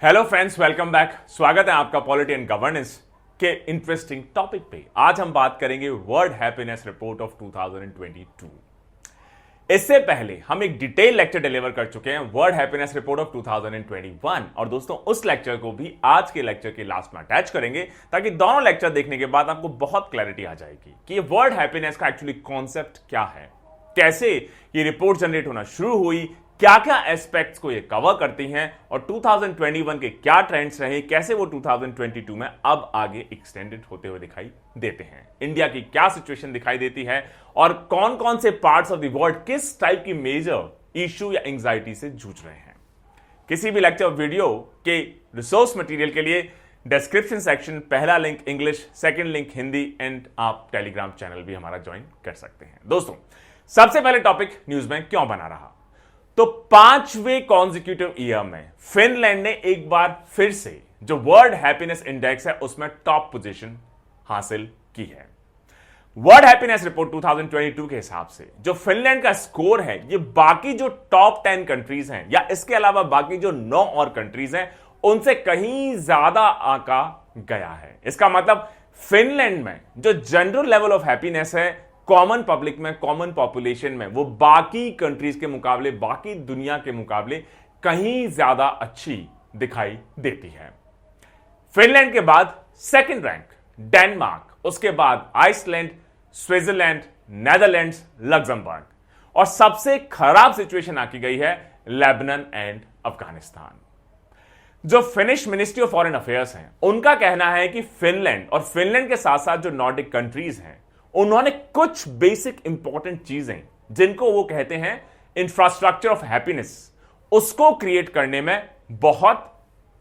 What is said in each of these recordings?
Hello friends, welcome back. स्वागत है आपका पॉलिटी एंड गवर्नेंस के इंटरेस्टिंग टॉपिक पे। आज हम बात करेंगे वर्ल्ड हैप्पीनेस रिपोर्ट ऑफ 2022। इससे पहले हम एक डिटेल लेक्चर डिलीवर कर चुके हैं वर्ल्ड हैप्पीनेस रिपोर्ट ऑफ 2021 और दोस्तों उस लेक्चर को भी आज के लेक्चर के लास्ट में अटैच करेंगे ताकि दोनों लेक्चर देखने के बाद आपको बहुत क्लैरिटी आ जाएगी कि ये वर्ल्ड हैप्पीनेस का एक्चुअली कॉन्सेप्ट क्या है, कैसे ये रिपोर्ट जनरेट होना शुरू हुई, क्या क्या एस्पेक्ट्स को ये कवर करती हैं और 2021 के क्या ट्रेंड्स रहे, कैसे वो 2022 में अब आगे एक्सटेंडेड होते हुए दिखाई देते हैं, इंडिया की क्या सिचुएशन दिखाई देती है और कौन कौन से पार्ट्स ऑफ द वर्ल्ड किस टाइप की मेजर इश्यू या एंजाइटी से जूझ रहे हैं। किसी भी लेक्चर वीडियो के रिसोर्स मटेरियल के लिए डिस्क्रिप्शन सेक्शन पहला link English, second link Hindi and आप टेलीग्राम चैनल भी हमारा ज्वाइन कर सकते हैं। दोस्तों सबसे पहले टॉपिक न्यूज में क्यों बना रहा, तो 5वें कॉन्जिक्यूटिव ईयर में फिनलैंड ने एक बार फिर से जो वर्ल्ड हैप्पीनेस इंडेक्स है उसमें टॉप पोजीशन हासिल की है। वर्ल्ड हैप्पीनेस रिपोर्ट 2022 के हिसाब से जो फिनलैंड का स्कोर है ये बाकी जो टॉप 10 कंट्रीज हैं या इसके अलावा बाकी जो 9 और कंट्रीज हैं उनसे कहीं ज्यादा आंका गया है। इसका मतलब फिनलैंड में जो जनरल लेवल ऑफ हैप्पीनेस है कॉमन पब्लिक में, कॉमन पॉपुलेशन में, वो बाकी कंट्रीज के मुकाबले, बाकी दुनिया के मुकाबले कहीं ज्यादा अच्छी दिखाई देती है। फिनलैंड के बाद सेकंड रैंक डेनमार्क, उसके बाद आइसलैंड, स्विट्जरलैंड, नेदरलैंड्स, लग्जमबर्ग और सबसे खराब सिचुएशन आकी गई है लेबनान एंड अफगानिस्तान। जो Finnish ministry of foreign affairs हैं उनका कहना है कि फिनलैंड और फिनलैंड के साथ साथ जो नॉर्डिक कंट्रीज हैं उन्होंने कुछ बेसिक इंपॉर्टेंट चीजें जिनको वो कहते हैं इंफ्रास्ट्रक्चर ऑफ हैप्पीनेस, उसको क्रिएट करने में बहुत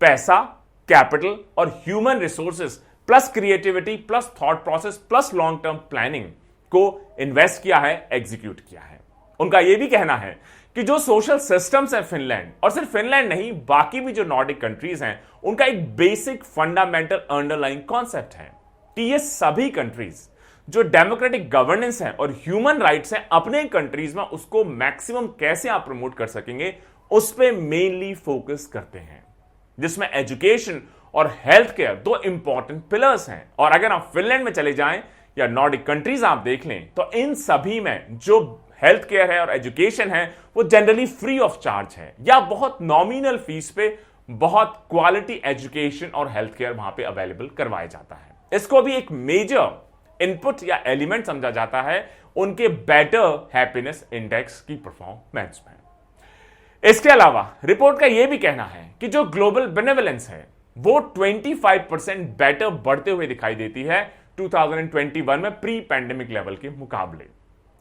पैसा, कैपिटल और human resources plus creativity plus thought process plus long term planning को इन्वेस्ट किया है, एग्जीक्यूट किया है। उनका यह भी कहना है कि जो सोशल सिस्टम्स है फिनलैंड और सिर्फ फिनलैंड नहीं बाकी भी जो नॉर्डिक कंट्रीज हैं उनका एक बेसिक फंडामेंटल अंडरलाइंग कॉन्सेप्ट है कि ये सभी कंट्रीज जो डेमोक्रेटिक गवर्नेंस है और ह्यूमन राइट्स है अपने कंट्रीज में उसको मैक्सिमम कैसे आप प्रमोट कर सकेंगे उस पे मेनली फोकस करते हैं, जिसमें एजुकेशन और हेल्थ केयर दो इंपॉर्टेंट पिलर्स हैं। और अगर आप फिनलैंड में चले जाएं या नॉर्डिक कंट्रीज आप देख लें तो इन सभी में जो हेल्थ केयर है और एजुकेशन है वो जनरली फ्री ऑफ चार्ज है या बहुत नॉमिनल फीस पे बहुत क्वालिटी एजुकेशन और हेल्थ केयर वहां पे अवेलेबल करवाया जाता है। इसको भी एक मेजर इनपुट या एलिमेंट समझा जाता है उनके बेटर हैप्पीनेस इंडेक्स की परफॉर्मेंस में। इसके अलावा रिपोर्ट का यह भी कहना है कि जो ग्लोबल बेनेवलेंस है वो 25% बेटर बढ़ते हुए दिखाई देती है 2021 में प्री पैंडेमिक लेवल के मुकाबले।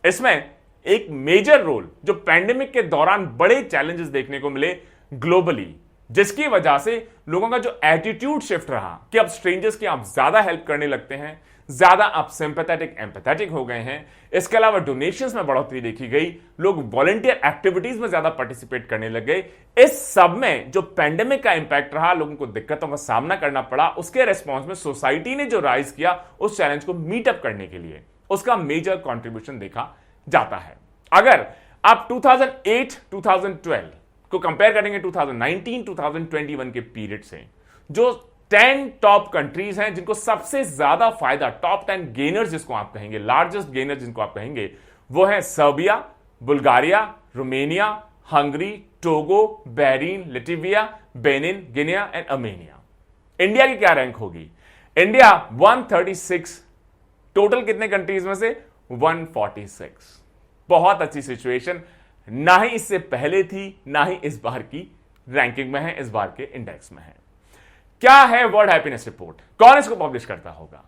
इसमें एक मेजर रोल जो पैंडेमिक के दौरान बड़े चैलेंजेस देखने को मिले ग्लोबली, जिसकी वजह से लोगों का जो एटीट्यूड शिफ्ट रहा कि अब स्ट्रेंजर्स की आप ज्यादा हेल्प करने लगते हैं, ज्यादा आप सिंपैथेटिक एम्पैथेटिक हो गए हैं। इसके अलावा डोनेशंस में बढ़ोतरी देखी गई, लोग वॉलंटियर एक्टिविटीज में ज्यादा पार्टिसिपेट करने लग गए। इस सब में जो पैंडेमिक का इंपैक्ट रहा, लोगों को दिक्कतों का सामना करना पड़ा, उसके रिस्पॉन्स में सोसाइटी ने जो राइज किया उस चैलेंज को मीटअप करने के लिए उसका मेजर कॉन्ट्रीब्यूशन देखा जाता है। अगर आप 2008-2012 को कंपेयर करेंगे 2019-2021 के पीरियड से, जो 10 टॉप कंट्रीज हैं जिनको सबसे ज्यादा फायदा, टॉप 10 गेनर्स जिसको आप कहेंगे, लार्जेस्ट गेनर जिनको आप कहेंगे, वो है Serbia, Bulgaria, Romania, Hungary, Togo, Bahrain, Latvia, Benin, Guinea and Armenia. India की क्या रैंक होगी? इंडिया 136, टोटल कितने कंट्रीज में से 146। बहुत अच्छी सिचुएशन, ना ही इससे पहले थी ना ही इस बार की रैंकिंग में है, इस बार के इंडेक्स में है। क्या है वर्ल्ड हैप्पीनेस रिपोर्ट, कौन इसको पब्लिश करता होगा?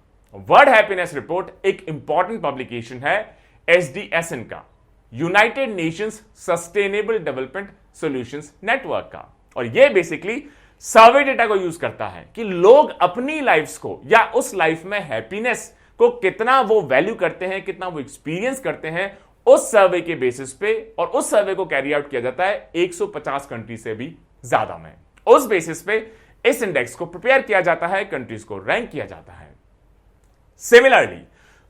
वर्ल्ड हैप्पीनेस रिपोर्ट एक इंपॉर्टेंट पब्लिकेशन है एसडीएसएन का, United Nations sustainable development solutions network का। और यह बेसिकली सर्वे डेटा को यूज करता है कि लोग अपनी लाइफ्स को या उस लाइफ में हैप्पीनेस को कितना वो वैल्यू करते हैं, कितना वो एक्सपीरियंस करते हैं, उस सर्वे के बेसिस पे। और उस सर्वे को कैरी आउट किया जाता है 150 कंट्री से भी ज्यादा में। उस बेसिस पे इस इंडेक्स को प्रिपेयर किया जाता है, कंट्रीज को रैंक किया जाता है। सिमिलरली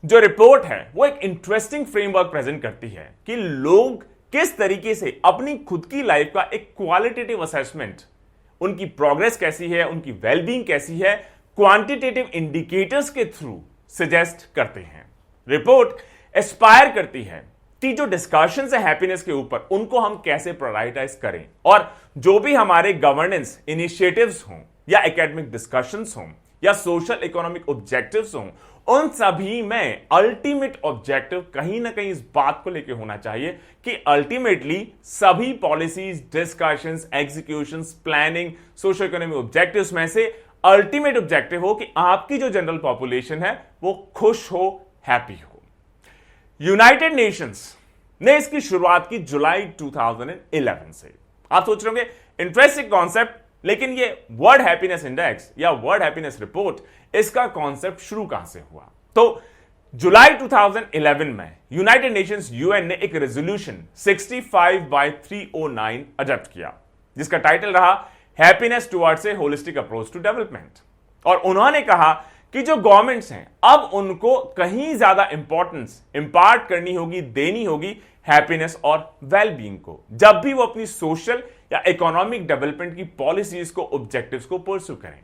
जो रिपोर्ट है वो एक इंटरेस्टिंग फ्रेमवर्क प्रेजेंट करती है कि लोग किस तरीके से अपनी खुद की लाइफ का एक क्वालिटेटिव असेसमेंट उनकी प्रोग्रेस कैसी है, उनकी वेलबींग कैसी है, क्वांटिटेटिव इंडिकेटर्स के थ्रू सजेस्ट करते हैं। रिपोर्ट एस्पायर करती है कि जो डिस्कशंस है हैप्पीनेस के ऊपर, उनको हम कैसे प्रायोरिटाइज करें, और जो भी हमारे गवर्नेंस इनिशिएटिव्स हों या एकेडमिक डिस्कशंस हों या सोशल इकोनॉमिक ऑब्जेक्टिव्स हों, उन सभी में अल्टीमेट ऑब्जेक्टिव कहीं ना कहीं इस बात को लेकर होना चाहिए कि अल्टीमेटली सभी policies, discussions, executions, planning, social economic objectives में से अल्टीमेट ऑब्जेक्टिव हो कि आपकी जो जनरल पॉपुलेशन है वो खुश हो, हैप्पी हो। यूनाइटेड नेशंस ने इसकी शुरुआत की जुलाई 2011 से। आप सोच रहे होंगे इंटरेस्टिंग कॉन्सेप्ट, लेकिन ये वर्ल्ड हैप्पीनेस इंडेक्स या वर्ल्ड हैप्पीनेस रिपोर्ट, इसका कॉन्सेप्ट शुरू कहां से हुआ? तो जुलाई 2011 में यूनाइटेड नेशंस यूएन ने एक रेजोल्यूशन 65/309 अडॉप्ट किया, जिसका टाइटल रहा happiness towards a holistic approach to development. और उन्होंने कहा कि जो गवर्नमेंट्स हैं अब उनको कहीं ज्यादा इंपॉर्टेंस इंपार्ट करनी होगी, देनी होगी हैप्पीनेस और वेलबींग को, जब भी वो अपनी सोशल या इकोनॉमिक डेवलपमेंट की पॉलिसीज को, ऑब्जेक्टिव्स को परस्यू करें।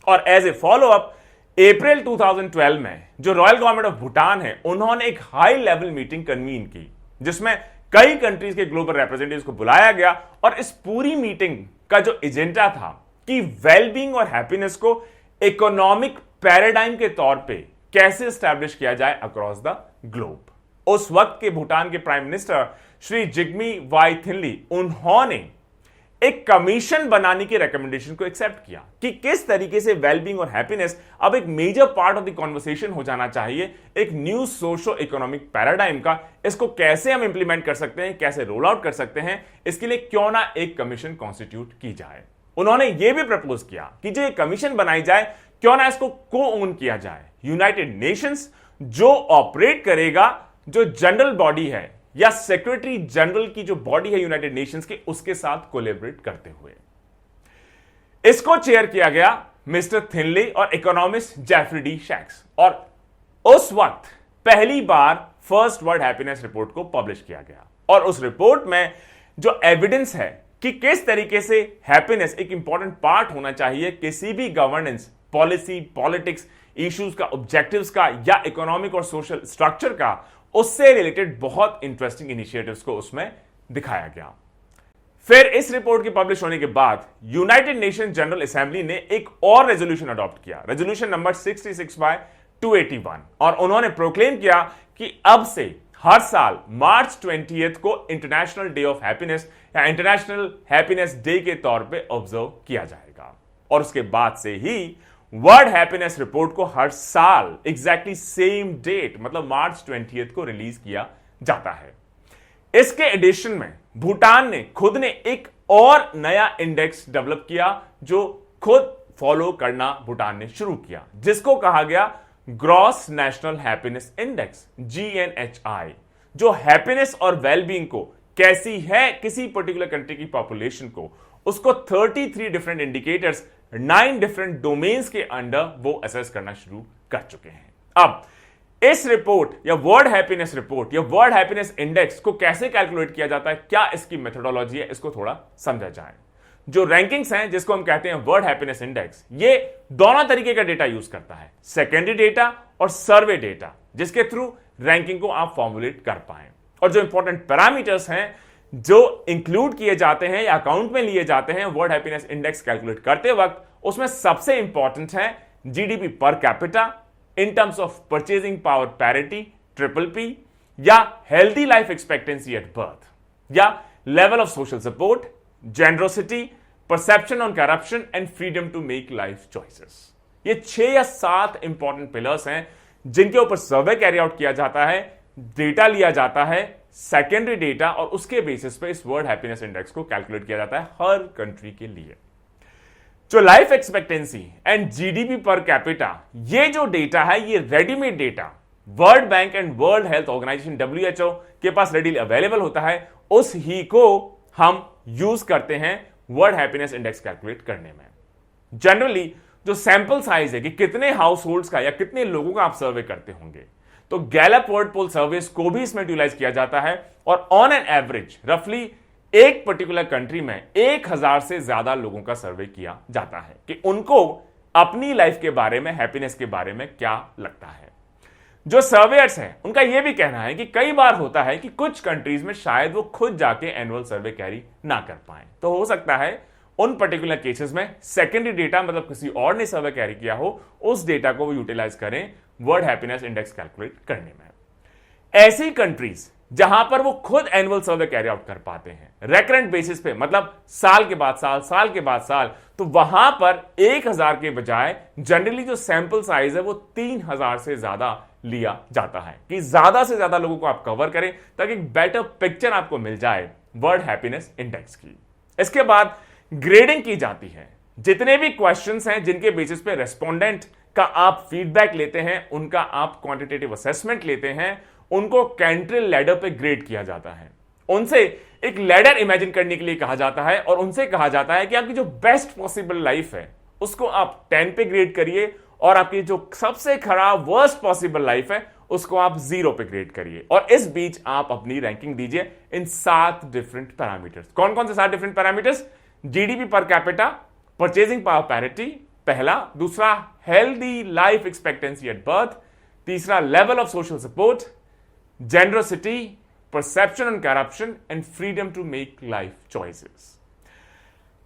और एज ए फॉलो अप अप्रैल 2012 में जो रॉयल गवर्नमेंट ऑफ भूटान है, उन्होंने एक हाई लेवल मीटिंग कन्वीन की, जिसमें कई कंट्रीज के ग्लोबल रिप्रेजेंटेटिव्स को बुलाया गया। और इस पूरी मीटिंग का जो एजेंडा था कि वेलबींग और हैप्पीनेस को इकोनॉमिक पैराडाइम के तौर पे कैसे स्टैब्लिश किया जाए अक्रॉस द ग्लोब। उस वक्त के भूटान के प्राइम मिनिस्टर श्री जिग्मी वाइथिनली, उन्होंने एक कमीशन बनाने की रिकमेंडेशन को एक्सेप्ट किया कि किस तरीके से वेलबींग और हैप्पीनेस अब एक major part of the conversation हो जाना चाहिए, एक न्यू सोशो इकोनॉमिक पैराडाइम का। इसको कैसे हम इंप्लीमेंट कर सकते हैं, कैसे रोल आउट कर सकते हैं, इसके लिए क्यों ना एक कमीशन कॉन्स्टिट्यूट की जाए। उन्होंने यह भी प्रपोज किया कि जो एक कमीशन बनाई जाए, क्यों ना इसको को ओन किया जाए। यूनाइटेड नेशंस जो ऑपरेट करेगा, जो जनरल बॉडी है या सेक्रेटरी जनरल की जो बॉडी है यूनाइटेड नेशंस के, उसके साथ कोलैबोरेट करते हुए। इसको चेयर किया गया मिस्टर थिनले और इकोनॉमिस्ट जेफरी डी शैक्स। और उस वक्त पहली बार फर्स्ट वर्ल्ड हैप्पीनेस रिपोर्ट को पब्लिश किया गया। और उस रिपोर्ट में जो एविडेंस है कि किस तरीके से हैप्पीनेस एक इंपॉर्टेंट पार्ट होना चाहिए किसी भी गवर्नेंस, पॉलिसी, पॉलिटिक्स इश्यूज का, ऑब्जेक्टिव्स का या इकोनॉमिक और सोशल स्ट्रक्चर का, उससे रिलेटेड बहुत इंटरेस्टिंग इनिशिएटिव्स को उसमें दिखाया गया। फिर इस रिपोर्ट के पब्लिश होने के बाद यूनाइटेड नेशन जनरल असेंबली ने एक और रेजोल्यूशन अडॉप्ट किया, रेजोल्यूशन नंबर 66/281, और उन्होंने प्रोक्लेम किया कि अब से हर साल मार्च 20 को इंटरनेशनल डे ऑफ हैप्पीनेस या इंटरनेशनल हैप्पीनेस डे के तौर पे ऑब्जर्व किया जाएगा। और उसके बाद से ही वर्ल्ड हैप्पीनेस रिपोर्ट को हर साल एग्जैक्टली सेम डेट, मतलब मार्च 20 को रिलीज किया जाता है। इसके एडिशन में भूटान ने खुद ने एक और नया इंडेक्स डेवलप किया, जो खुद फॉलो करना भूटान ने शुरू किया, जिसको कहा गया gross national happiness index, GNHI, जो हैप्पीनेस और वेलबींग को कैसी है किसी पर्टिकुलर कंट्री की पॉपुलेशन को, उसको 33 डिफरेंट इंडिकेटर्स 9 डिफरेंट डोमेन्स के अंडर वो असेस करना शुरू कर चुके हैं। अब इस रिपोर्ट या वर्ल्ड हैप्पीनेस रिपोर्ट या वर्ल्ड हैप्पीनेस इंडेक्स को कैसे कैलकुलेट किया जाता है, क्या इसकी मेथोडोलॉजी है, इसको थोड़ा समझा जाए। जो रैंकिंग्स हैं, जिसको हम कहते हैं वर्ल्ड हैप्पीनेस इंडेक्स, ये दोनों तरीके का डेटा यूज करता है, सेकेंडरी डेटा और सर्वे डेटा, जिसके थ्रू रैंकिंग को आप फॉर्मुलेट कर पाए। और जो इंपॉर्टेंट पैरामीटर्स हैं जो इंक्लूड किए जाते हैं या अकाउंट में लिए जाते हैं वर्ल्ड हैप्पीनेस इंडेक्स कैलकुलेट करते वक्त, उसमें सबसे इंपॉर्टेंट है GDP per capita in terms of purchasing power parity, PPP, या healthy life expectancy at birth, या level of social support, generosity, perception on corruption and freedom to make life choices. ये 6 या 7 important pillars हैं जिनके ऊपर सर्वे carry out किया जाता है, डेटा लिया जाता है, सेकेंडरी डेटा, और उसके बेसिस पे इस वर्ल्ड हैप्पीनेस इंडेक्स को कैलकुलेट किया जाता है हर कंट्री के लिए। जो life expectancy and GDP per capita, ये जो डेटा है, ये readymade data world bank and world health organisation WHO के पास रेडीली अवेलेबल होता है, उस ही को हम यूज करते हैं वर्ल्ड हैप्पीनेस इंडेक्स कैलकुलेट करने में। जनरली जो सैंपल साइज है कि कितने हाउस होल्ड्स का या कितने लोगों का आप सर्वे करते होंगे, तो गैलप वर्ल्ड पोल सर्विस को भी इसमें यूटिलाइज किया जाता है, और ऑन एन एवरेज रफली एक पर्टिकुलर कंट्री में 1000 से ज्यादा लोगों का सर्वे किया जाता है कि उनको अपनी लाइफ के बारे में, हैप्पीनेस के बारे में क्या लगता है। जो सर्वेयर्स हैं उनका यह भी कहना है कि कई बार होता है कि कुछ कंट्रीज में शायद वो खुद जाके एनुअल सर्वे कैरी ना कर पाए, तो हो सकता है उन पर्टिकुलर केसेस में सेकेंडरी डेटा, मतलब किसी और ने सर्वे कैरी किया हो, उस डेटा को वो यूटिलाइज करें वर्ल्ड हैप्पीनेस इंडेक्स कैलकुलेट करने में। ऐसी कंट्रीज जहां पर वो खुद एनुअल सर्वे कैरी आउट कर पाते हैं रेकरेंट बेसिस पे, मतलब साल के बाद साल, साल के बाद साल, तो वहां पर 1000 के बजाय जनरली जो सैंपल साइज है वो 3000 से ज्यादा लिया जाता है कि ज्यादा से ज्यादा लोगों को आप कवर करें ताकि एक बेटर पिक्चर आपको मिल जाए वर्ल्ड हैप्पीनेस इंडेक्स की। इसके बाद ग्रेडिंग की जाती है। जितने भी क्वेश्चंस हैं जिनके बेसिस पे रेस्पोंडेंट का आप फीडबैक लेते हैं, उनका आप क्वांटिटेटिव असेसमेंट लेते हैं, उनको कैंट्रिल लैडर पे ग्रेड किया जाता है। उनसे एक लैडर इमेजिन करने के लिए कहा जाता है और उनसे कहा जाता है कि आपकी जो बेस्ट पॉसिबल लाइफ है उसको आप 10 पे ग्रेड करिए और आपकी जो सबसे खराब वर्स्ट पॉसिबल लाइफ है उसको आप 0 पे ग्रेड करिए। और इस बीच आप अपनी रैंकिंग दीजिए इन 7 डिफरेंट पैरामीटर्स। कौन कौन से 7 different parameters? GDP per capita, purchasing power parity पहला, दूसरा healthy life expectancy at birth, तीसरा level of social support, generosity, perception on corruption and freedom to make life choices.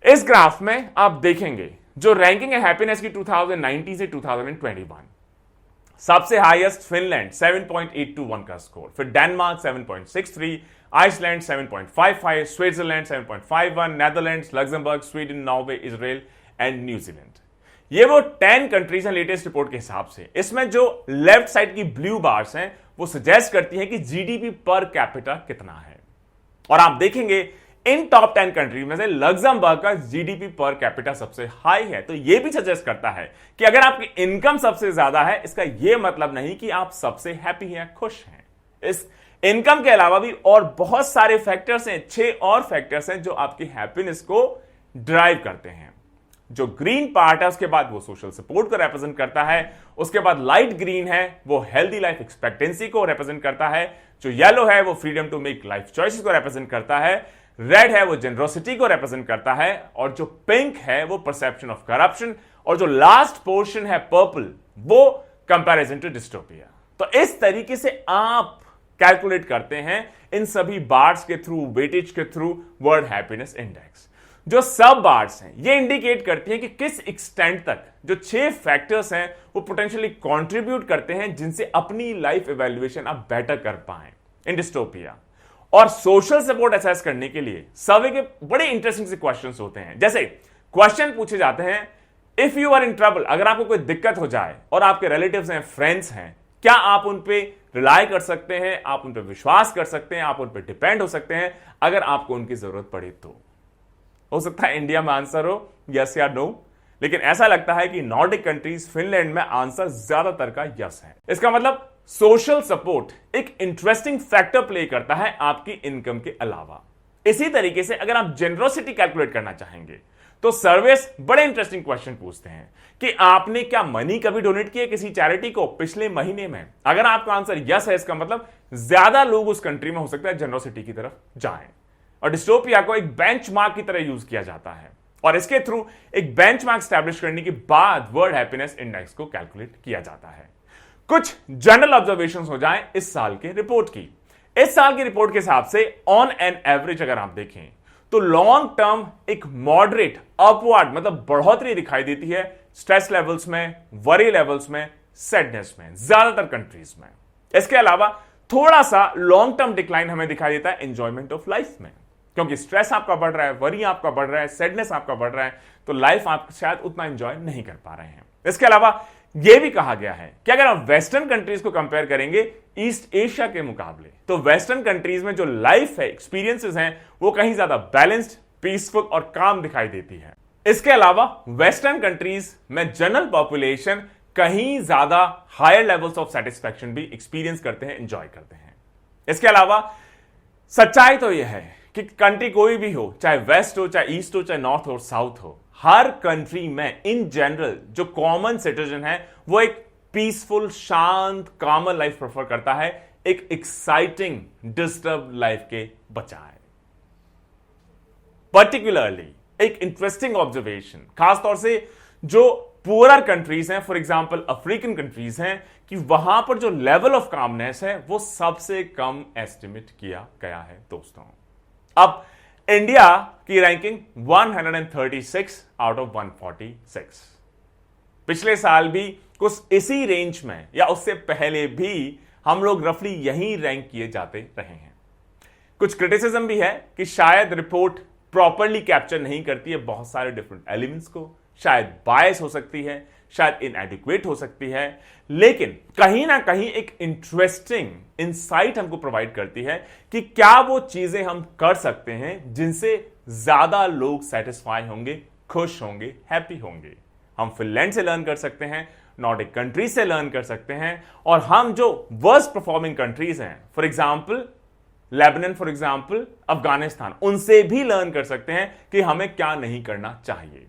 इस ग्राफ में आप देखेंगे जो रैंकिंग है हैप्पीनेस की 2019 से 2021, सबसे हाईएस्ट फिनलैंड 7.821 का स्कोर, फिर Denmark 7.63, Iceland 7.55, Switzerland 7.51, Netherlands, Luxembourg, Sweden, Norway, Israel and New Zealand. ये वो 10 कंट्रीज हैं लेटेस्ट रिपोर्ट के हिसाब से। इसमें जो लेफ्ट साइड की ब्लू बार्स हैं वो सजेस्ट करती हैं कि जीडीपी पर कैपिटा कितना है, और आप देखेंगे इन टॉप 10 कंट्री में से लग्जमबर्ग का जीडीपी पर कैपिटा सबसे हाई है। तो यह भी सजेस्ट करता है कि अगर आपकी इनकम सबसे ज्यादा है, इसका यह मतलब नहीं कि आप सबसे हैप्पी हैं, खुश हैं। इस इनकम के अलावा भी और बहुत सारे फैक्टर्स हैं, 6 और फैक्टर्स हैं जो आपकी हैप्पीनेस को ड्राइव करते हैं। जो ग्रीन पार्ट है उसके बाद वो सोशल सपोर्ट को रिप्रेजेंट करता है, उसके बाद लाइट ग्रीन है वो हेल्दी लाइफ एक्सपेक्टेंसी को रिप्रेजेंट करता है, जो येलो है वो freedom to make life choices को रिप्रेजेंट करता है, रेड है वो जेनरोसिटी को रिप्रेजेंट करता है, और जो पिंक है वो परसेप्शन ऑफ करप्शन, और जो लास्ट पोर्शन है पर्पल वो कंपैरिजन टू डिस्टोपिया। तो इस तरीके से आप कैलकुलेट करते हैं इन सभी बार्स के थ्रू, वेटेज के थ्रू वर्ल्ड हैप्पीनेस इंडेक्स। जो सब बार्स हैं ये इंडिकेट करती हैं कि किस एक्सटेंट तक जो 6 फैक्टर्स हैं वो पोटेंशियली कंट्रीब्यूट करते हैं जिनसे अपनी लाइफ इवैल्यूएशन आप बेटर कर पाएं इन डिस्टोपिया। और सोशल सपोर्ट असेस करने के लिए सर्वे के बड़े इंटरेस्टिंग से क्वेश्चंस होते हैं। जैसे क्वेश्चन पूछे जाते हैं, if you are in trouble, अगर आपको कोई दिक्कत हो जाए और आपके रिलेटिव्स हैं, फ्रेंड्स हैं, क्या आप उन पे रिलाय कर सकते हैं, आप उन पे विश्वास कर सकते हैं, आप उन पे डिपेंड हो सकते हैं अगर आपको उनकी जरूरत पड़े तो? हो सकता है इंडिया में आंसर हो यस या नो, लेकिन ऐसा लगता है कि नॉर्डिक कंट्रीज, फिनलैंड में आंसर ज्यादातर का यस है। इसका मतलब सोशल सपोर्ट एक इंटरेस्टिंग फैक्टर प्ले करता है आपकी इनकम के अलावा। इसी तरीके से अगर आप जेनरोसिटी कैलकुलेट करना चाहेंगे तो सर्वेस बड़े इंटरेस्टिंग क्वेश्चन पूछते हैं कि आपने क्या मनी कभी डोनेट किया किसी चैरिटी को पिछले महीने में? अगर आपका आंसर यस है, इसका मतलब ज्यादा लोग उस कंट्री में हो सकता है जेनरोसिटी की तरफ जाएं। और डिस्टोपिया को एक बेंचमार्क की तरह यूज किया जाता है और इसके थ्रू एक बेंचमार्क स्टैब्लिश करने के बाद वर्ल्ड हैप्पीनेस इंडेक्स को कैलकुलेट किया जाता है। कुछ जनरल ऑब्जर्वेशंस हो जाएं इस साल के रिपोर्ट की। इस साल की रिपोर्ट के हिसाब से ऑन एन एवरेज अगर आप देखें तो लॉन्ग टर्म एक मॉडरेट अपवर्ड मतलब बढ़ोतरी दिखाई देती है स्ट्रेस लेवल्स में, वरी लेवल्स में, सैडनेस में, ज्यादातर कंट्रीज में। इसके अलावा थोड़ा सा लॉन्ग टर्म डिक्लाइन हमें दिखाई देता है एंजॉयमेंट ऑफ लाइफ में, क्योंकि स्ट्रेस आपका बढ़ रहा है, वरी आपका बढ़ रहा है, सैडनेस आपका बढ़ रहा है, तो लाइफ आप शायद उतना एंजॉय नहीं कर पा रहे हैं। इसके अलावा यह भी कहा गया है कि अगर आप वेस्टर्न कंट्रीज को कंपेयर करेंगे ईस्ट एशिया के मुकाबले, तो वेस्टर्न कंट्रीज में जो लाइफ है, एक्सपीरियंसेस हैं, वो कहीं ज्यादा बैलेंस्ड, पीसफुल और काम दिखाई देती है। इसके अलावा वेस्टर्न कंट्रीज में जनरल पॉपुलेशन कहीं ज्यादा हायर लेवल्स ऑफ सेटिस्फैक्शन भी एक्सपीरियंस करते हैं, एंजॉय करते हैं। इसके अलावा सच्चाई तो यह है कि कंट्री कोई भी हो, चाहे वेस्ट हो, चाहे ईस्ट हो, चाहे नॉर्थ हो, साउथ हो, हर कंट्री में इन जनरल जो कॉमन सिटीजन है वो एक पीसफुल, शांत, कामन लाइफ प्रेफर करता है, एक एक्साइटिंग डिस्टर्ब लाइफ के बजाय। पर्टिकुलरली एक इंटरेस्टिंग ऑब्जर्वेशन, खासतौर से जो पुअरर कंट्रीज हैं, फॉर एग्जांपल अफ्रीकन कंट्रीज हैं, कि वहां पर जो लेवल ऑफ कामनेस है वो सबसे कम एस्टिमेट किया गया है दोस्तों। अब इंडिया की रैंकिंग 136 आउट ऑफ 146। पिछले साल भी कुछ इसी रेंज में या उससे पहले भी हम लोग रफली यही रैंक किए जाते रहे हैं। कुछ क्रिटिसिज्म भी है कि शायद रिपोर्ट प्रॉपरली कैप्चर नहीं करती है बहुत सारे डिफरेंट एलिमेंट्स को, शायद बायस हो सकती है, शायद इनएडिक्वेट हो सकती है, लेकिन कहीं ना कहीं एक इंटरेस्टिंग इंसाइट हमको प्रोवाइड करती है कि क्या वो चीजें हम कर सकते हैं जिनसे ज्यादा लोग सेटिस्फाई होंगे, खुश होंगे, हैप्पी होंगे। हम फिनलैंड से लर्न कर सकते हैं, नॉर्डिक कंट्रीज से लर्न कर सकते हैं, और हम जो वर्स्ट परफॉर्मिंग कंट्रीज हैं, for example Lebanon, for example Afghanistan, उनसे भी लर्न कर सकते हैं कि हमें क्या नहीं करना चाहिए।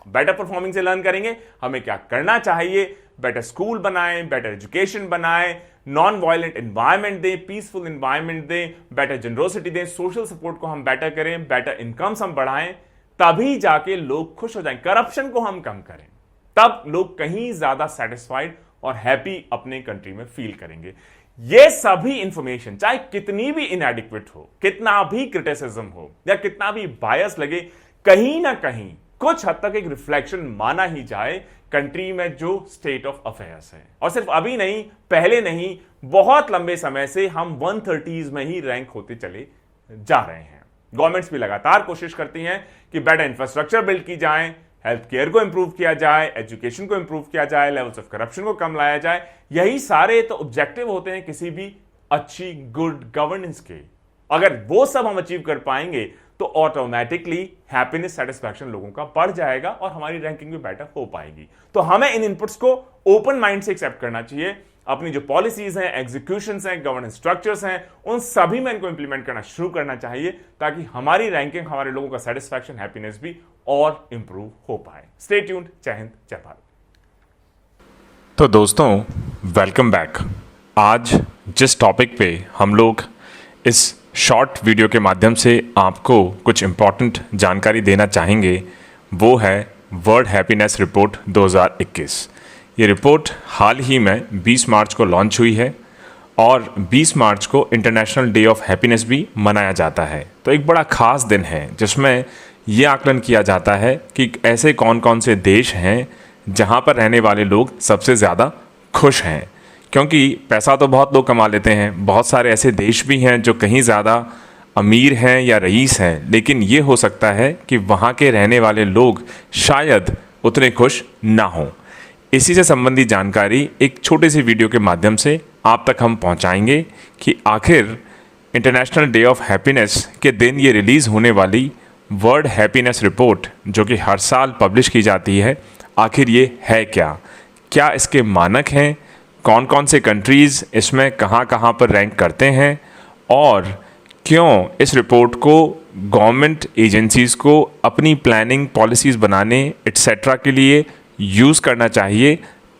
बेटर परफॉर्मिंग से लर्न करेंगे हमें क्या करना चाहिए, बेटर स्कूल बनाएं, बेटर एजुकेशन बनाएं, नॉन वायलेंट एनवायरमेंट दें, पीसफुल एनवायरमेंट दें, बेटर जनरोसिटी दें, सोशल सपोर्ट को हम बेटर करें, बेटर इनकम्स हम बढ़ाएं, तभी जाके लोग खुश हो जाएं। करप्शन को हम कम करें, तब लोग कहीं ज्यादा सेटिस्फाइड और हैप्पी अपने कंट्री में फील करेंगे। ये सभी इंफॉर्मेशन चाहे कितनी भी इनएडिक्वेट हो, कितना भी क्रिटिसिज्म हो या कितना भी बायस लगे, कहीं ना कहीं कुछ हद तक एक रिफ्लेक्शन माना ही जाए कंट्री में जो स्टेट ऑफ अफेयर्स है। और सिर्फ अभी नहीं, पहले नहीं, बहुत लंबे समय से हम 130s में ही रैंक होते चले जा रहे हैं। गवर्नमेंट्स भी लगातार कोशिश करती हैं कि बेटर इंफ्रास्ट्रक्चर बिल्ड की जाए, हेल्थ केयर को इंप्रूव किया जाए, एजुकेशन को इंप्रूव किया जाए, लेवल्स ऑफ करप्शन को कम लाया जाए। यही सारे तो ऑब्जेक्टिव होते हैं किसी भी अच्छी गुड गवर्नेंस के। अगर वो सब हम अचीव कर पाएंगे तो ऑटोमेटिकली हैप्पीनेस, सेटिस्फैक्शन लोगों का बढ़ जाएगा और हमारी रैंकिंग भी बेटर हो पाएगी। तो हमें इन इनपुट्स को ओपन माइंड से एक्सेप्ट करना चाहिए। अपनी जो पॉलिसीज हैं, एग्जीक्यूशंस हैं, गवर्नेंस स्ट्रक्चर्स हैं, उन सभी में इनको इंप्लीमेंट करना शुरू करना चाहिए ताकि हमारी रैंकिंग, हमारे लोगों का सेटिस्फैक्शन, हैप्पीनेस भी और इंप्रूव हो पाए। Stay tuned. जय हिंद, जय भारत। तो दोस्तों, वेलकम बैक। आज जिस टॉपिक पे हम लोग इस शॉर्ट वीडियो के माध्यम से आपको कुछ इम्पॉर्टेंट जानकारी देना चाहेंगे वो है वर्ल्ड हैप्पीनेस रिपोर्ट 2021। ये रिपोर्ट हाल ही में 20 मार्च को लॉन्च हुई है और 20 मार्च को इंटरनेशनल डे ऑफ हैप्पीनेस भी मनाया जाता है। तो एक बड़ा ख़ास दिन है जिसमें ये आकलन किया जाता है कि ऐसे कौन कौन से देश हैं जहाँ पर रहने वाले लोग सबसे ज़्यादा खुश हैं। क्योंकि पैसा तो बहुत लोग कमा लेते हैं, बहुत सारे ऐसे देश भी हैं जो कहीं ज़्यादा अमीर हैं या रईस हैं, लेकिन ये हो सकता है कि वहाँ के रहने वाले लोग शायद उतने खुश ना हों। इसी से संबंधित जानकारी एक छोटे से वीडियो के माध्यम से आप तक हम पहुँचाएंगे कि आखिर इंटरनेशनल डे ऑफ हैप्पीनेस के दिन ये रिलीज़ होने वाली वर्ल्ड हैप्पीनेस रिपोर्ट जो कि हर साल पब्लिश की जाती है, आखिर ये है क्या, क्या इसके मानक हैं, कौन कौन से कंट्रीज़ इसमें कहाँ कहाँ पर रैंक करते हैं, और क्यों इस रिपोर्ट को गवर्नमेंट एजेंसीज़ को अपनी प्लानिंग, पॉलिसीज़ बनाने एट्सेट्रा के लिए यूज़ करना चाहिए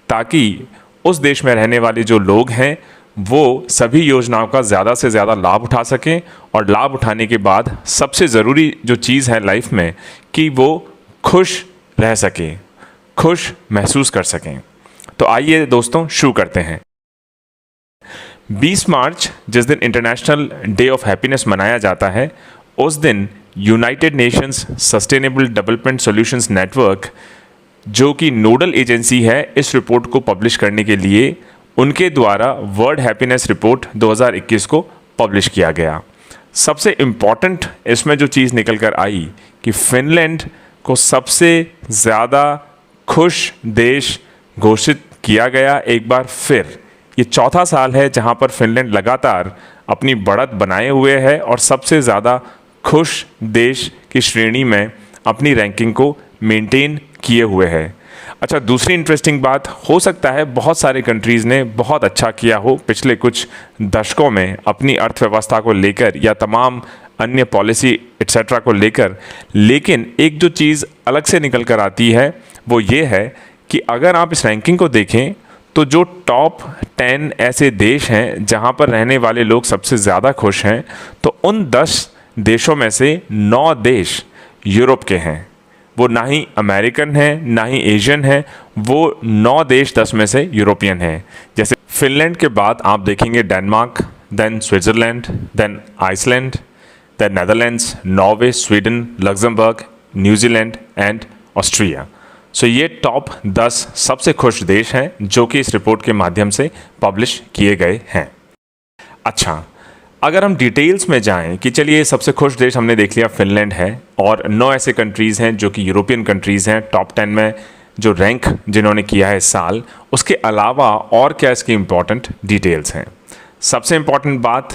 ताकि उस देश में रहने वाले जो लोग हैं वो सभी योजनाओं का ज़्यादा से ज़्यादा लाभ उठा सकें, और लाभ उठाने के बाद सबसे ज़रूरी जो चीज़ है लाइफ में कि वो खुश रह सकें, खुश महसूस कर सकें। तो आइए दोस्तों शुरू करते हैं। 20 मार्च जिस दिन इंटरनेशनल डे ऑफ हैप्पीनेस मनाया जाता है, उस दिन United Nations sustainable development solutions network जो कि नोडल एजेंसी है इस रिपोर्ट को पब्लिश करने के लिए, उनके द्वारा वर्ल्ड हैप्पीनेस रिपोर्ट 2021 को पब्लिश किया गया। सबसे इम्पॉर्टेंट इसमें जो चीज़ निकल कर आई कि फिनलैंड को सबसे ज़्यादा खुश देश घोषित किया गया। एक बार फिर ये चौथा साल है जहां पर फिनलैंड लगातार अपनी बढ़त बनाए हुए है और सबसे ज़्यादा खुश देश की श्रेणी में अपनी रैंकिंग को मेंटेन किए हुए है। अच्छा, दूसरी इंटरेस्टिंग बात, हो सकता है बहुत सारे कंट्रीज़ ने बहुत अच्छा किया हो पिछले कुछ दशकों में अपनी अर्थव्यवस्था को लेकर या तमाम अन्य पॉलिसी एट्सेट्रा को लेकर, लेकिन एक जो चीज़ अलग से निकल कर आती है वो ये है कि अगर आप इस रैंकिंग को देखें तो जो टॉप 10 ऐसे देश हैं जहां पर रहने वाले लोग सबसे ज़्यादा खुश हैं, तो उन 10 देशों में से 9 देश यूरोप के हैं, वो ना ही अमेरिकन हैं ना ही एशियन हैं, वो 9 देश 10 में से यूरोपियन हैं। जैसे फिनलैंड के बाद आप देखेंगे Denmark, then Switzerland, then Iceland, then Netherlands, Norway, Sweden, Luxembourg, New Zealand and Austria. So ये टॉप 10 सबसे खुश देश हैं जो कि इस रिपोर्ट के माध्यम से पब्लिश किए गए हैं। अच्छा, अगर हम डिटेल्स में जाएं कि चलिए सबसे खुश देश हमने देख लिया फिनलैंड है, और 9 ऐसे कंट्रीज़ हैं जो कि यूरोपियन कंट्रीज़ हैं टॉप 10 में जो रैंक जिन्होंने किया है इस साल। उसके अलावा और क्या इसकी इम्पॉर्टेंट डिटेल्स हैं। सबसे इम्पॉर्टेंट बात,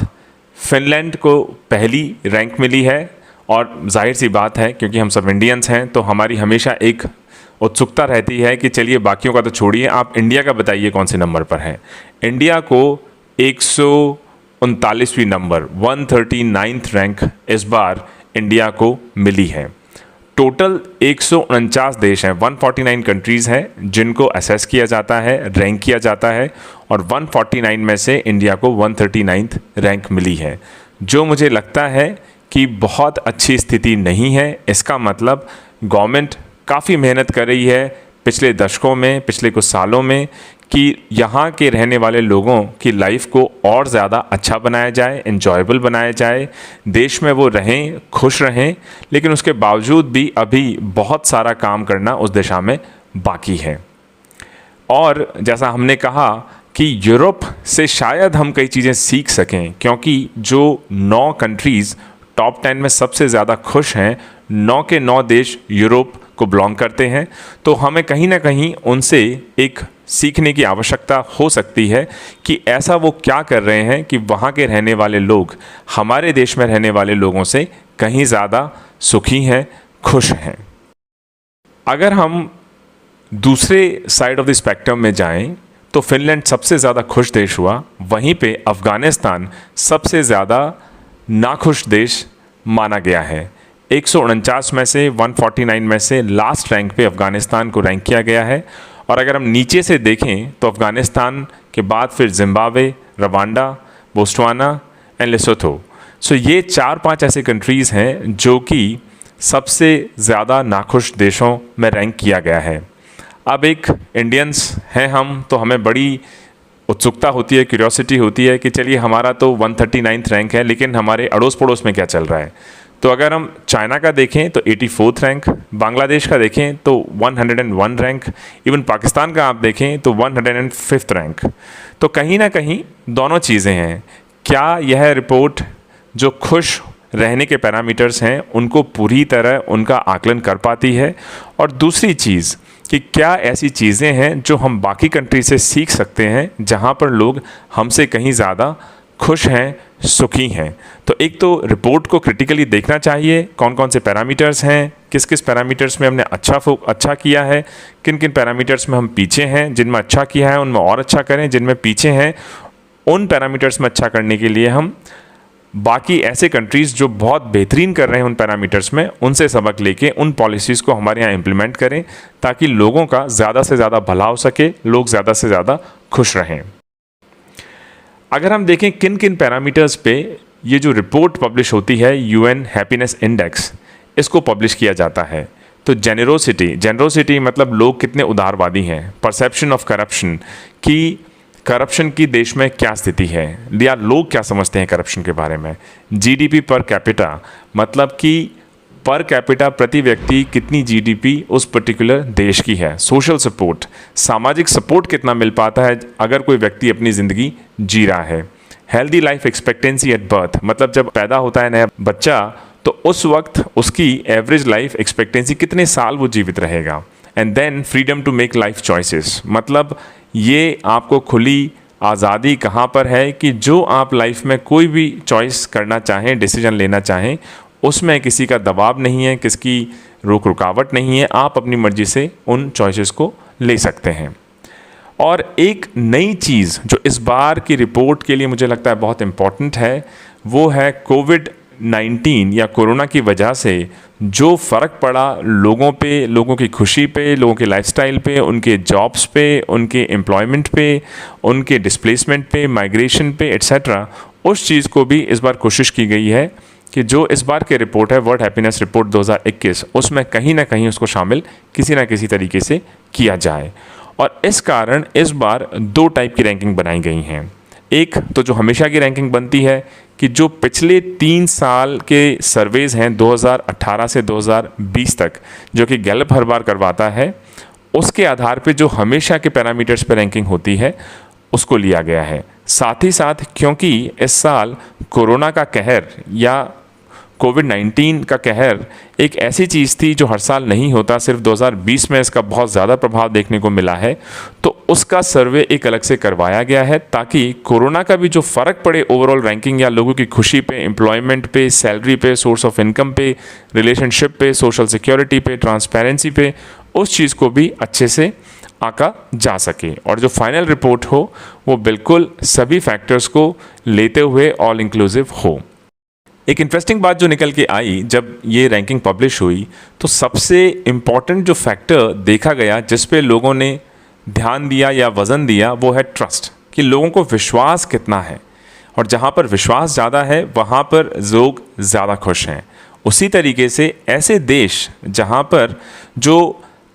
फिनलैंड को पहली रैंक मिली है, और जाहिर सी बात है क्योंकि हम सब इंडियंस हैं तो हमारी हमेशा एक उत्सुकता रहती है कि चलिए बाकियों का तो छोड़िए, आप इंडिया का बताइए कौन से नंबर पर है। इंडिया को 139वीं नंबर 139th रैंक इस बार इंडिया को मिली है। टोटल 149 देश हैं, 149 कंट्रीज़ हैं जिनको असेस किया जाता है, रैंक किया जाता है, और 149 में से इंडिया को 139th रैंक मिली है, जो मुझे लगता है कि बहुत अच्छी स्थिति नहीं है। इसका मतलब गवर्नमेंट काफ़ी मेहनत कर रही है पिछले दशकों में, पिछले कुछ सालों में, कि यहाँ के रहने वाले लोगों की लाइफ को और ज़्यादा अच्छा बनाया जाए, एन्जॉयबल बनाया जाए, देश में वो रहें, खुश रहें। लेकिन उसके बावजूद भी अभी बहुत सारा काम करना उस दिशा में बाकी है। और जैसा हमने कहा कि यूरोप से शायद हम कई चीज़ें सीख सकें, क्योंकि जो 9 कंट्रीज़ टॉप 10 में सबसे ज़्यादा खुश हैं, 9 के 9 देश यूरोप को बिलोंग करते हैं, तो हमें कहीं ना कहीं उनसे एक सीखने की आवश्यकता हो सकती है कि ऐसा वो क्या कर रहे हैं कि वहाँ के रहने वाले लोग हमारे देश में रहने वाले लोगों से कहीं ज़्यादा सुखी हैं, खुश हैं। अगर हम दूसरे साइड ऑफ द स्पेक्ट्रम में जाएं तो फिनलैंड सबसे ज़्यादा खुश देश हुआ, वहीं पे अफ़गानिस्तान सबसे ज़्यादा नाखुश देश माना गया है। 149 में से 149 में से लास्ट रैंक पे अफ़गानिस्तान को रैंक किया गया है। और अगर हम नीचे से देखें तो अफ़गानिस्तान के बाद फिर जिम्बाब्वे, रवांडा, बोस्टवाना एंड लेसोथो। सो ये 4-5 ऐसे कंट्रीज़ हैं जो कि सबसे ज़्यादा नाखुश देशों में रैंक किया गया है। अब एक इंडियंस हैं हम, तो हमें बड़ी उत्सुकता होती है, क्यूरियोसिटी होती है कि चलिए हमारा तो 139th रैंक है, लेकिन हमारे अड़ोस पड़ोस में क्या चल रहा है। तो अगर हम चाइना का देखें तो 84th रैंक, बांग्लादेश का देखें तो 101 रैंक, इवन पाकिस्तान का आप देखें तो 105th रैंक। तो कहीं ना कहीं दोनों चीज़ें हैं। क्या यह रिपोर्ट जो खुश रहने के पैरामीटर्स हैं उनको पूरी तरह उनका आकलन कर पाती है, और दूसरी चीज़ कि क्या ऐसी चीज़ें हैं जो हम बाकी कंट्री से सीख सकते हैं जहाँ पर लोग हमसे कहीं ज़्यादा खुश हैं, सुखी हैं। तो एक तो रिपोर्ट को क्रिटिकली देखना चाहिए, कौन कौन से पैरामीटर्स हैं, किस किस पैरामीटर्स में हमने अच्छा किया है, किन किन पैरामीटर्स में हम पीछे हैं, जिनमें अच्छा किया है उनमें और अच्छा करें, जिनमें पीछे हैं उन पैरामीटर्स में अच्छा करने के लिए हम बाकी ऐसे कंट्रीज़ जो बहुत बेहतरीन कर रहे हैं उन पैरामीटर्स में, उनसे सबक लेके उन पॉलिसीज़ को हमारे यहाँ इम्प्लीमेंट करें, ताकि लोगों का ज़्यादा से ज़्यादा भला हो सके, लोग ज़्यादा से ज़्यादा खुश रहें। अगर हम देखें किन किन पैरामीटर्स पे ये जो रिपोर्ट पब्लिश होती है, यूएन हैप्पीनेस इंडेक्स, इसको पब्लिश किया जाता है, तो जेनरोसिटी मतलब लोग कितने उदारवादी हैं, परसेप्शन ऑफ करप्शन कि करप्शन की देश में क्या स्थिति है या लोग क्या समझते हैं करप्शन के बारे में, जीडीपी पर कैपिटा मतलब कि पर कैपिटा प्रति व्यक्ति कितनी जीडीपी उस पर्टिकुलर देश की है, सोशल सपोर्ट, सामाजिक सपोर्ट कितना मिल पाता है अगर कोई व्यक्ति अपनी ज़िंदगी जी रहा है, healthy life expectancy at birth मतलब जब पैदा होता है नया बच्चा तो उस वक्त उसकी एवरेज लाइफ एक्सपेक्टेंसी कितने साल वो जीवित रहेगा, and then freedom to make life choices मतलब ये आपको खुली आज़ादी कहाँ पर है कि जो आप लाइफ में कोई भी चॉइस करना चाहें, डिसीजन लेना चाहें, उसमें किसी का दबाव नहीं है, किसकी रोक रुकावट नहीं है, आप अपनी मर्जी से उन चॉइसेस को ले सकते हैं। और एक नई चीज़ जो इस बार की रिपोर्ट के लिए मुझे लगता है बहुत इम्पॉर्टेंट है, वो है कोविड-19 या कोरोना की वजह से जो फ़र्क पड़ा लोगों पे, लोगों की खुशी पे, लोगों के लाइफस्टाइल पे, उनके जॉब्स पे, उनके एम्प्लॉयमेंट पे, उनके डिस्प्लेसमेंट पे, माइग्रेशन पे एट्सेट्रा, उस चीज़ को भी इस बार कोशिश की गई है कि जो इस बार की रिपोर्ट है वर्ल्ड हैप्पीनेस रिपोर्ट 2021, उसमें कहीं ना कहीं उसको शामिल किसी ना किसी तरीके से किया जाए। और इस कारण इस बार दो टाइप की रैंकिंग बनाई गई हैं। एक तो जो हमेशा की रैंकिंग बनती है कि जो पिछले 3 साल के सर्वेज़ हैं 2018 से 2020 तक, जो कि गैलप हर बार करवाता है, उसके आधार पे जो हमेशा के पैरामीटर्स पे रैंकिंग होती है उसको लिया गया है। साथ ही साथ क्योंकि इस साल कोरोना का कहर या कोविड-19 का कहर एक ऐसी चीज़ थी जो हर साल नहीं होता, सिर्फ 2020 में इसका बहुत ज़्यादा प्रभाव देखने को मिला है, तो उसका सर्वे एक अलग से करवाया गया है ताकि कोरोना का भी जो फ़र्क पड़े ओवरऑल रैंकिंग या लोगों की खुशी पे, एम्प्लॉयमेंट पे, सैलरी पे, सोर्स ऑफ इनकम पे, रिलेशनशिप पे, सोशल सिक्योरिटी पे, ट्रांसपेरेंसी पे, उस चीज़ को भी अच्छे से आंका जा सके और जो फाइनल रिपोर्ट हो वो बिल्कुल सभी फैक्टर्स को लेते हुए ऑल इंक्लूसिव हो। एक इंटरेस्टिंग बात जो निकल के आई जब ये रैंकिंग पब्लिश हुई, तो सबसे इम्पॉर्टेंट जो फैक्टर देखा गया जिस पे लोगों ने ध्यान दिया या वज़न दिया वो है ट्रस्ट, कि लोगों को विश्वास कितना है। और जहाँ पर विश्वास ज़्यादा है वहाँ पर लोग ज़्यादा खुश हैं। उसी तरीके से ऐसे देश जहाँ पर जो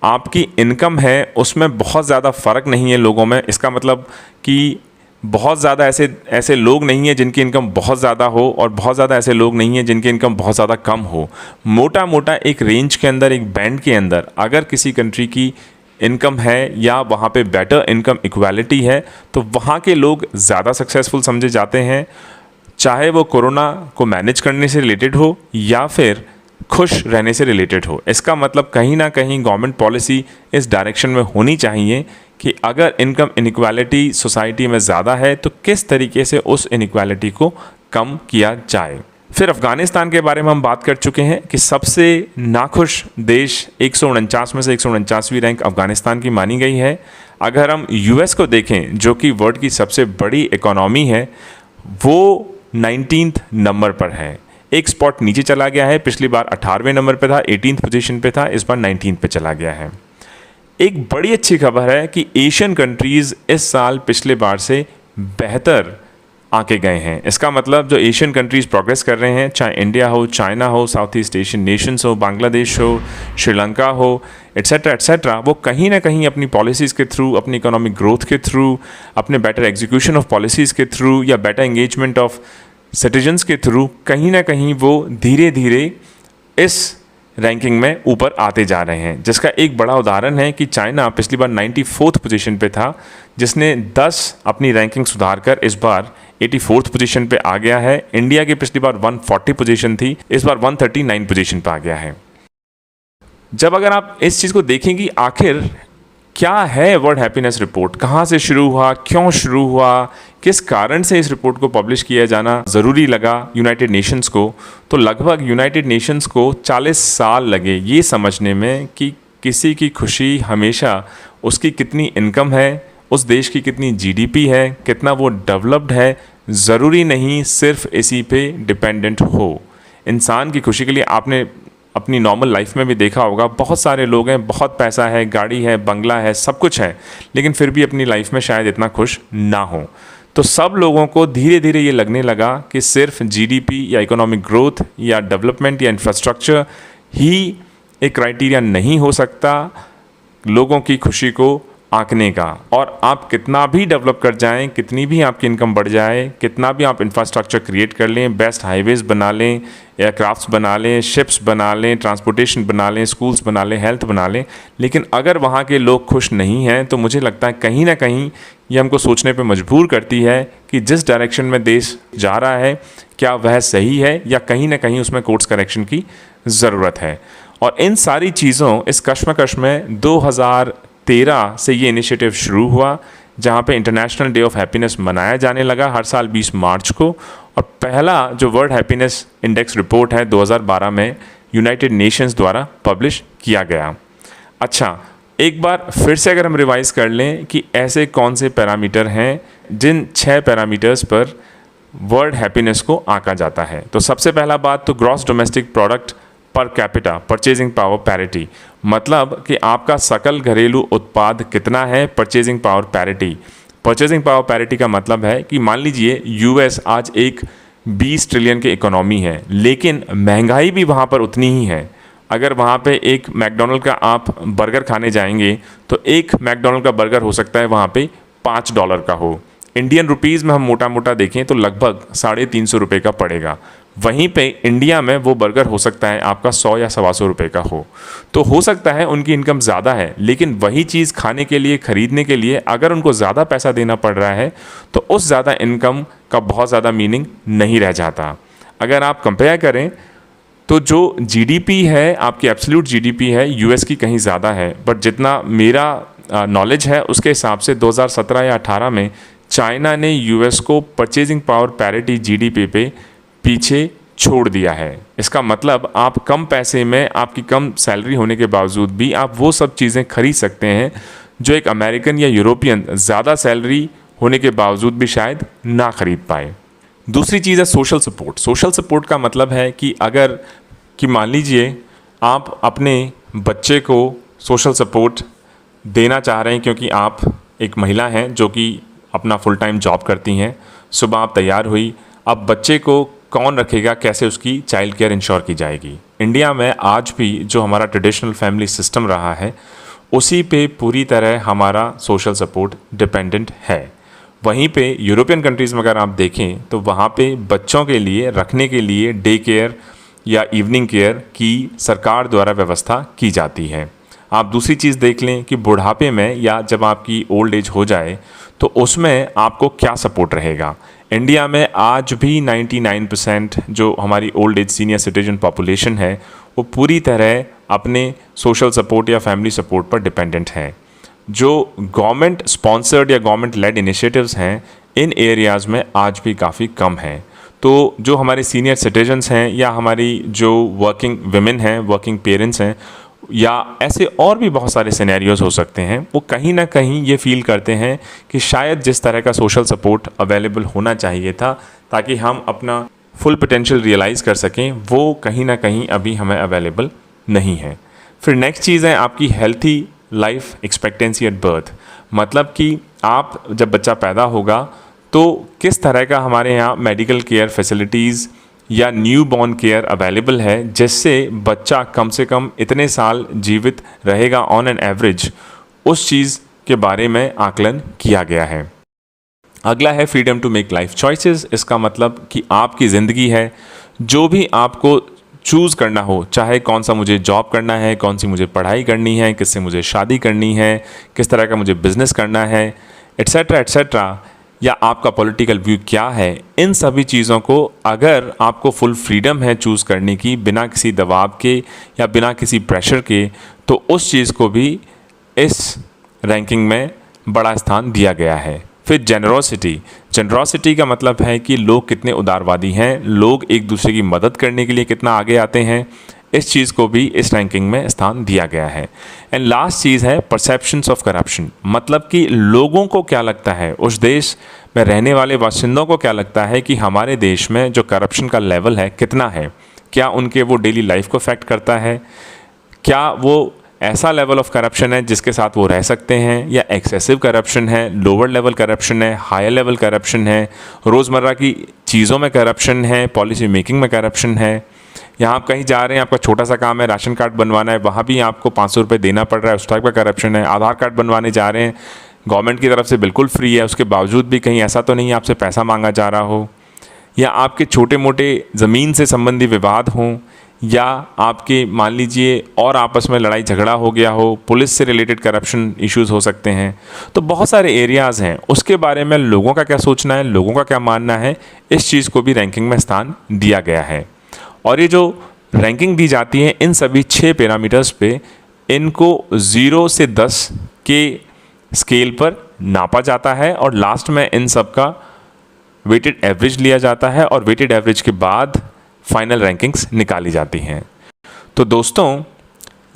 आपकी इनकम है उसमें बहुत ज़्यादा फ़र्क नहीं है लोगों में, इसका मतलब कि बहुत ज़्यादा ऐसे लोग नहीं हैं जिनकी इनकम बहुत ज़्यादा हो और बहुत ज़्यादा ऐसे लोग नहीं हैं जिनकी इनकम बहुत ज़्यादा कम हो। मोटा मोटा एक रेंज के अंदर, एक बैंड के अंदर अगर किसी कंट्री की इनकम है या वहाँ पे बेटर इनकम इक्वालिटी है तो वहाँ के लोग ज़्यादा सक्सेसफुल समझे जाते हैं, चाहे वो कोरोना को मैनेज करने से रिलेटेड हो या फिर खुश रहने से रिलेटेड हो। इसका मतलब कहीं ना कहीं गवर्नमेंट पॉलिसी इस डायरेक्शन में होनी चाहिए कि अगर इनकम इनइक्वालिटी सोसाइटी में ज़्यादा है तो किस तरीके से उस इनइक्वालिटी को कम किया जाए। फिर अफ़गानिस्तान के बारे में हम बात कर चुके हैं कि सबसे नाखुश देश 149 में से 149वीं रैंक अफ़गानिस्तान की मानी गई है। अगर हम यूएस को देखें जो कि वर्ल्ड की सबसे बड़ी इकोनॉमी है, वो 19th नंबर पर है, एक स्पॉट नीचे चला गया है। पिछली बार 18वें नंबर पे था, 18th पोजीशन पे था, इस बार 19th पे चला गया है। एक बड़ी अच्छी खबर है कि एशियन कंट्रीज़ इस साल पिछले बार से बेहतर आके गए हैं। इसका मतलब जो एशियन कंट्रीज़ प्रोग्रेस कर रहे हैं, चाहे इंडिया हो, चाइना हो, साउथ ईस्ट एशियन नेशंस हो, बांग्लादेश हो, श्रीलंका हो, एट्सेट्रा, वो कहीं ना कहीं अपनी पॉलिसीज़ के थ्रू, अपनी इकोनॉमिक ग्रोथ के थ्रू, अपने बेटर एग्जीक्यूशन ऑफ पॉलिसीज़ के थ्रू या बेटर एंगेजमेंट ऑफ सिटीजन्स के थ्रू कहीं ना कहीं वो धीरे धीरे इस रैंकिंग में ऊपर आते जा रहे हैं। जिसका एक बड़ा उदाहरण है कि चाइना पिछली बार 94th पोजीशन पे था, जिसने 10 अपनी रैंकिंग सुधार कर इस बार 84th पोजीशन पे आ गया है। इंडिया की पिछली बार 140 पोजीशन थी, इस बार 139 पोजीशन पे आ गया है। जब अगर आप इस चीज़ को देखेंगे आखिर क्या है वर्ल्ड हैप्पीनेस रिपोर्ट, कहाँ से शुरू हुआ, क्यों शुरू हुआ, किस कारण से इस रिपोर्ट को पब्लिश किया जाना ज़रूरी लगा यूनाइटेड नेशंस को, तो लगभग यूनाइटेड नेशंस को 40 साल लगे ये समझने में कि किसी की खुशी हमेशा उसकी कितनी इनकम है, उस देश की कितनी जीडीपी है, कितना वो डेवलप्ड है, ज़रूरी नहीं सिर्फ इसी पे डिपेंडेंट हो। इंसान की खुशी के लिए आपने अपनी नॉर्मल लाइफ में भी देखा होगा, बहुत सारे लोग हैं, बहुत पैसा है, गाड़ी है, बंगला है, सब कुछ है, लेकिन फिर भी अपनी लाइफ में शायद इतना खुश ना हो। तो सब लोगों को धीरे धीरे ये लगने लगा कि सिर्फ जीडीपी या इकोनॉमिक ग्रोथ या डेवलपमेंट या इंफ्रास्ट्रक्चर ही एक क्राइटेरिया नहीं हो सकता लोगों की खुशी को आंकने का। और आप कितना भी डेवलप कर जाएं, कितनी भी आपकी इनकम बढ़ जाए, कितना भी आप इंफ्रास्ट्रक्चर क्रिएट कर लें, बेस्ट हाईवेज़ बना लें, एयरक्राफ्ट्स बना लें, शिप्स बना लें, ट्रांसपोर्टेशन बना लें, स्कूल्स बना लें, हेल्थ बना लें, लेकिन अगर वहाँ के लोग खुश नहीं हैं तो मुझे लगता है कहीं ना कहीं ये हमको सोचने पे मजबूर करती है कि जिस डायरेक्शन में देश जा रहा है क्या वह सही है या कहीं ना कहीं उसमें कोर्स करेक्शन की ज़रूरत है। और इन सारी चीज़ों, इस कश्मकश में 2013 से ये इनिशिएटिव शुरू हुआ, जहाँ पे इंटरनेशनल डे ऑफ हैप्पीनेस मनाया जाने लगा हर साल 20 मार्च को। और पहला जो वर्ल्ड हैप्पीनेस इंडेक्स रिपोर्ट है 2012 में यूनाइटेड नेशंस द्वारा पब्लिश किया गया। अच्छा, एक बार फिर से अगर हम रिवाइज़ कर लें कि ऐसे कौन से पैरामीटर हैं जिन 6 पैरामीटर्स पर वर्ल्ड हैप्पीनेस को आंका जाता है। तो सबसे पहला बात तो ग्रॉस डोमेस्टिक प्रोडक्ट पर कैपिटा, परचेजिंग पावर पैरिटी, मतलब कि आपका सकल घरेलू उत्पाद कितना है, purchasing power parity. Purchasing power parity का मतलब है कि मान लीजिए यूएस आज 1 20 ट्रिलियन की इकोनॉमी है, लेकिन महंगाई भी वहाँ पर उतनी ही है। अगर वहाँ पे एक मैकडोनल्ड का आप बर्गर खाने जाएंगे तो एक मैकडोनल्ड का बर्गर हो सकता है वहाँ पे $5 का हो। इंडियन रुपीज़ में हम मोटा मोटा देखें तो लगभग 350 रुपये का पड़ेगा। वहीं पे इंडिया में वो बर्गर हो सकता है आपका 100 या 125 रुपये का हो। तो हो सकता है उनकी इनकम ज़्यादा है, लेकिन वही चीज़ खाने के लिए, ख़रीदने के लिए अगर उनको ज़्यादा पैसा देना पड़ रहा है तो उस ज़्यादा इनकम का बहुत ज़्यादा मीनिंग नहीं रह जाता। अगर आप कंपेयर करें तो जो जीडीपी है, आपकी एब्सोल्यूट जीडीपी है यूएस की कहीं ज़्यादा है, बट जितना मेरा नॉलेज है उसके हिसाब से 2017 या 18 में चाइना ने यूएस को परचेजिंग पावर पैरिटी जीडीपी पे पीछे छोड़ दिया है। इसका मतलब आप कम पैसे में, आपकी कम सैलरी होने के बावजूद भी आप वो सब चीज़ें खरीद सकते हैं जो एक अमेरिकन या यूरोपियन ज़्यादा सैलरी होने के बावजूद भी शायद ना खरीद पाए। दूसरी चीज़ है सोशल सपोर्ट। सोशल सपोर्ट का मतलब है कि अगर कि मान लीजिए आप अपने बच्चे को सोशल सपोर्ट देना चाह रहे हैं क्योंकि आप एक महिला हैं जो कि अपना फुल टाइम जॉब करती हैं। सुबह आप तैयार हुई, अब बच्चे को कौन रखेगा, कैसे उसकी चाइल्ड केयर इंश्योर की जाएगी। इंडिया में आज भी जो हमारा ट्रेडिशनल फैमिली सिस्टम रहा है उसी पे पूरी तरह हमारा सोशल सपोर्ट डिपेंडेंट है। वहीं पे यूरोपियन कंट्रीज़ में अगर आप देखें तो वहाँ पे बच्चों के लिए रखने के लिए डे केयर या इवनिंग केयर की सरकार द्वारा व्यवस्था की जाती है। आप दूसरी चीज़ देख लें कि बुढ़ापे में या जब आपकी ओल्ड एज हो जाए तो उसमें आपको क्या सपोर्ट रहेगा। इंडिया में आज भी 99% जो हमारी old age senior citizen population है वो पूरी तरह अपने सोशल सपोर्ट या फैमिली सपोर्ट पर डिपेंडेंट है। जो गवर्नमेंट स्पॉन्सर्ड या गवर्नमेंट लेड इनिशिएटिव्स हैं इन एरियाज़ में आज भी काफ़ी कम हैं। तो जो हमारे सीनियर सिटीजन्स हैं या हमारी जो वर्किंग विमेन हैं, वर्किंग पेरेंट्स हैं, या ऐसे और भी बहुत सारे सिनेरियोज़ हो सकते हैं, वो कहीं ना कहीं ये फील करते हैं कि शायद जिस तरह का सोशल सपोर्ट अवेलेबल होना चाहिए था ताकि हम अपना फुल पोटेंशियल रियलाइज़ कर सकें, वो कहीं ना कहीं अभी हमें अवेलेबल नहीं है। फिर नेक्स्ट चीज़ है आपकी healthy life expectancy at birth. मतलब कि आप जब बच्चा पैदा होगा तो किस तरह का हमारे यहाँ मेडिकल केयर फैसिलिटीज़ या न्यू बॉर्न केयर अवेलेबल है जिससे बच्चा कम से कम इतने साल जीवित रहेगा ऑन एन एवरेज, उस चीज़ के बारे में आकलन किया गया है। अगला है freedom to make life choices. इसका मतलब कि आपकी ज़िंदगी है, जो भी आपको चूज़ करना हो, चाहे कौन सा मुझे जॉब करना है, कौन सी मुझे पढ़ाई करनी है, किससे मुझे शादी करनी है, किस तरह का मुझे बिज़नेस करना है, एट्सेट्रा एट्सेट्रा, या आपका पॉलिटिकल व्यू क्या है, इन सभी चीज़ों को अगर आपको फुल फ्रीडम है चूज़ करने की बिना किसी दबाव के या बिना किसी प्रेशर के, तो उस चीज़ को भी इस रैंकिंग में बड़ा स्थान दिया गया है। फिर जेनरोसिटी का मतलब है कि लोग कितने उदारवादी हैं, लोग एक दूसरे की मदद करने के लिए कितना आगे आते हैं, इस चीज़ को भी इस रैंकिंग में स्थान दिया गया है। एंड लास्ट चीज़ है परसेप्शंस ऑफ करप्शन। मतलब कि लोगों को क्या लगता है, उस देश में रहने वाले बाशिंदों को क्या लगता है कि हमारे देश में जो करप्शन का लेवल है कितना है, क्या उनके वो डेली लाइफ को अफेक्ट करता है, क्या वो ऐसा लेवल ऑफ करप्शन है जिसके साथ वो रह सकते हैं, या एक्सेसिव करप्शन है, लोअर लेवल करप्शन है, हायर लेवल करप्शन है, रोज़मर्रा की चीज़ों में करप्शन है, पॉलिसी मेकिंग में करप्शन है। यहाँ आप कहीं जा रहे हैं, आपका छोटा सा काम है, राशन कार्ड बनवाना है, वहाँ भी आपको 500 रुपये देना पड़ रहा है, उस टाइप का करप्शन है। आधार कार्ड बनवाने जा रहे हैं, गवर्नमेंट की तरफ से बिल्कुल फ्री है, उसके बावजूद भी कहीं ऐसा तो नहीं आपसे पैसा मांगा जा रहा हो, या आपके छोटे मोटे ज़मीन से संबंधी विवाद हों, या आपके मान लीजिए और आपस में लड़ाई झगड़ा हो गया हो, पुलिस से रिलेटेड करप्शन इश्यूज़ हो सकते हैं। तो बहुत सारे एरियाज़ हैं, उसके बारे में लोगों का क्या सोचना है, लोगों का क्या मानना है, इस चीज़ को भी रैंकिंग में स्थान दिया गया है। और ये जो रैंकिंग दी जाती है इन सभी 6 पैरामीटर्स पे, इनको 0 से 10 के स्केल पर नापा जाता है और लास्ट में इन सब का वेटेड एवरेज लिया जाता है और वेटेड एवरेज के बाद फाइनल रैंकिंग्स निकाली जाती हैं। तो दोस्तों,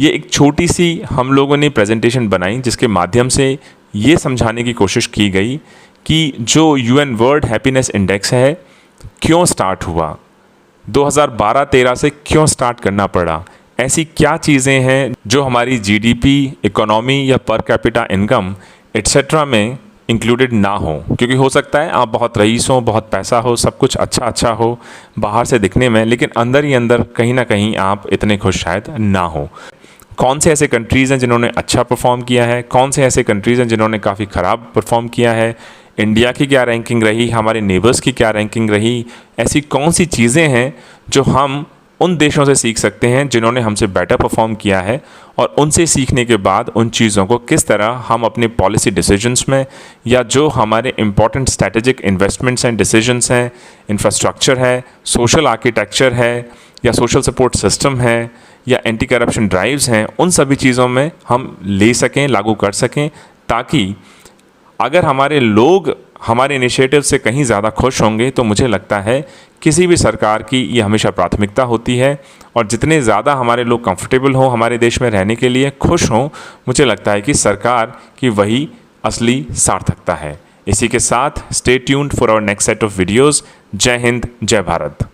ये एक छोटी सी हम लोगों ने प्रेजेंटेशन बनाई जिसके माध्यम से ये समझाने की कोशिश की गई कि जो यूएन वर्ल्ड हैप्पीनेस इंडेक्स है क्यों स्टार्ट हुआ, 2012-13 से क्यों स्टार्ट करना पड़ा, ऐसी क्या चीज़ें हैं जो हमारी जीडीपी, इकोनॉमी या पर कैपिटा इनकम एट्सेट्रा में इंक्लूडेड ना हो, क्योंकि हो सकता है आप बहुत रईस हो, बहुत पैसा हो, सब कुछ अच्छा हो बाहर से दिखने में, लेकिन अंदर ही अंदर कहीं ना कहीं आप इतने खुश शायद ना हो। कौन से ऐसे कंट्रीज़ हैं जिन्होंने अच्छा परफॉर्म किया है, कौन से ऐसे कंट्रीज़ हैं जिन्होंने काफ़ी ख़राब परफॉर्म किया है, इंडिया की क्या रैंकिंग रही, हमारे नेबर्स की क्या रैंकिंग रही, ऐसी कौन सी चीज़ें हैं जो हम उन देशों से सीख सकते हैं जिन्होंने हमसे बेटर परफॉर्म किया है, और उनसे सीखने के बाद उन चीज़ों को किस तरह हम अपने पॉलिसी डिसीजंस में, या जो हमारे इंपॉर्टेंट स्ट्रैटेजिक इन्वेस्टमेंट्स हैं, डिसीजंस हैं, इंफ्रास्ट्रक्चर है, सोशल आर्किटेक्चर है, या सोशल सपोर्ट सिस्टम है, या एंटी करप्शन ड्राइव्स हैं, उन सभी चीज़ों में हम ले सकें, लागू कर सकें, ताकि अगर हमारे लोग हमारे इनिशिएटिव से कहीं ज़्यादा खुश होंगे तो मुझे लगता है किसी भी सरकार की ये हमेशा प्राथमिकता होती है, और जितने ज़्यादा हमारे लोग कंफर्टेबल हों हमारे देश में रहने के लिए, खुश हों, मुझे लगता है कि सरकार की वही असली सार्थकता है। इसी के साथ stay tuned for our next set of videos. जय हिंद, जय भारत।